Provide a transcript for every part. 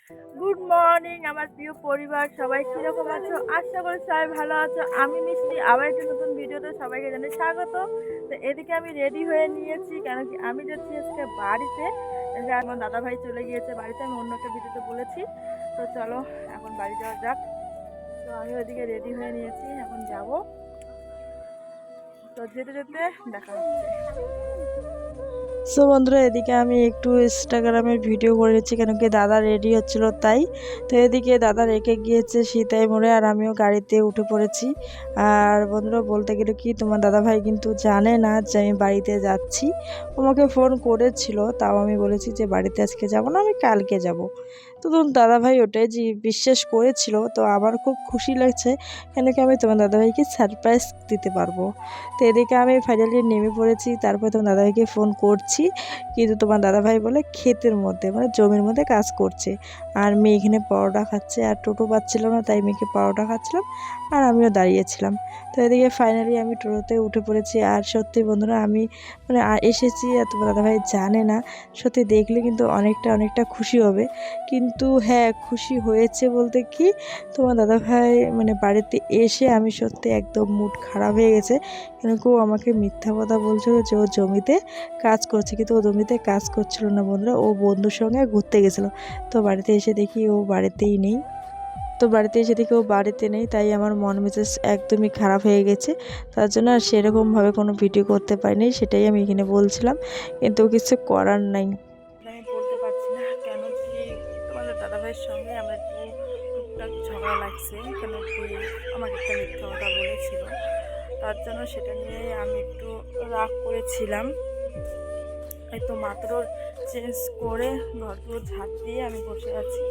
Good morning আমার প্রিয় পরিবার, সবাই কিরকম আছো? আশা করি সবাই ভালো আছো। আমি মিষ্টি আবার একটা নতুন ভিডিওতে সবাইকে জানাই স্বাগত। তো এদিকে আমি রেডি হয়ে নিয়েছি, কেন কি আমি যাচ্ছি আজকে বাড়িতে। এই যে আমার দাদা ভাই চলে গিয়েছে বাড়িতে, আমি অন্য একটা ভিডিওতে বলেছি। তো চলো এখন বাড়ি যাওয়া যাক। তো আমি ওইদিকে রেডি হয়ে নিয়েছি, এখন যাব। তো যেতে যেতে দেখা হচ্ছে। সো বন্ধুরা, এদিকে আমি একটু ইনস্টাগ্রামের ভিডিও করে নিচ্ছি, কেন কি দাদা রেডি হচ্ছিল তাই। তো এদিকে দাদা রেখে গিয়েছে সীতাই মোড়ে, আর আমিও গাড়িতে উঠে পড়েছি। আর বন্ধুরা, বলতে গেলে কি, তোমার দাদা ভাই কিন্তু জানে না যে আমি বাড়িতে যাচ্ছি। আমাকে ফোন করেছিল, তাও আমি বলেছি যে বাড়িতে আজকে যাব না, আমি কালকে যাব। তো তখন দাদা ভাই ওটাই যে বিশ্বাস করেছিল। তো আমার খুব খুশি লাগছে, কেন কি আমি তোমার দাদা ভাইকে সারপ্রাইজ দিতে পারবো। তো এদিকে আমি ফাইনালি নেমে পড়েছি, তারপর তোমার দাদাভাইকে ফোন করছি, কিন্তু তোমার দাদাভাই বলে ক্ষেতের মধ্যে, মানে জমির মধ্যে কাজ করছে। আর মেয়ে এখানে পরোটা খাচ্ছে, আর টোটো পাচ্ছিল না, তাই মেয়েকে পরোটা খাচ্ছিলাম, আর আমিও দাঁড়িয়েছিলাম। তো এদিকে ফাইনালি আমি টোটোতে উঠে পড়েছি। আর সত্যি বন্ধুরা, আমি মানে এসেছি, আর তোমার দাদাভাই জানে না। সত্যি দেখলে কিন্তু অনেকটা অনেকটা খুশি হবে। কিন্তু হ্যাঁ, খুশি হয়েছে বলতে কি, তোমার দাদাভাই মানে বাড়িতে এসে আমি সত্যি একদম মুড খারাপ হয়ে গেছে। কেন কি ও আমাকে মিথ্যা কথা বলছিল যে ও জমিতে কাজ করছে, কিন্তু ও জমিতে কাজ করছিল না বন্ধুরা, ও বন্ধুর সঙ্গে ঘুরতে গেছিলো। তো বাড়িতে এসে দেখি ও বাড়িতেই নেই। তো বাড়িতে এসে দেখি ও বাড়িতে নেই, তাই আমার মন মেজাজ একদমই খারাপ হয়ে গেছে। তার জন্য আর সেরকমভাবে কোনো ভিডিও করতে পারিনি, সেটাই আমি এখানে বলছিলাম, কিন্তু কিছু করার নাই। আমি বলতে পারছি না, কেন কি তোমাদের দাদাভাইয়ের সঙ্গে আমার একটু টুকটাক ঝগড়া লাগছে। কেন কি আমাকে একটা মিথ্যা কথা বলেছিল, তার জন্য সেটা নিয়ে আমি একটু রাগ করেছিলাম। এই তো মাত্র চেঞ্জ করে ঘরগুলো ঝাঁট দিয়ে আমি বসে আছি।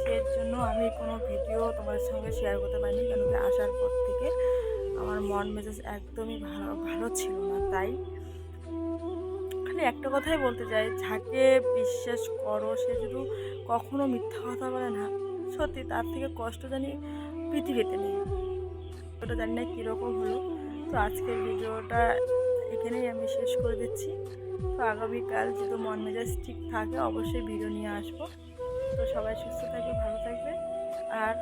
সেই জন্য আমি কোনো ভিডিও তোমার সঙ্গে শেয়ার করতে পারিনি, কেন কি আসার পর থেকে আমার মন মেজাজ একদমই ভালো ভালো ছিল না। তাই খালি একটা কথাই বলতে চাই, যাকে বিশ্বাস করো সে যদি কখনো মিথ্যা কথা বলে না, সত্যি তার থেকে কষ্ট জানি পৃথিবীতে নেই। ওটা জানি না কীরকম হলো। তো আজকের ভিডিওটা এখানেই আমি শেষ করে দিচ্ছি। তো আগামীকাল যদি মন মেজাজ ঠিক থাকে অবশ্যই ভিডিও নিয়ে আসবো। তো সবাই সুস্থ থাকবে, ভালো থাকবে। আর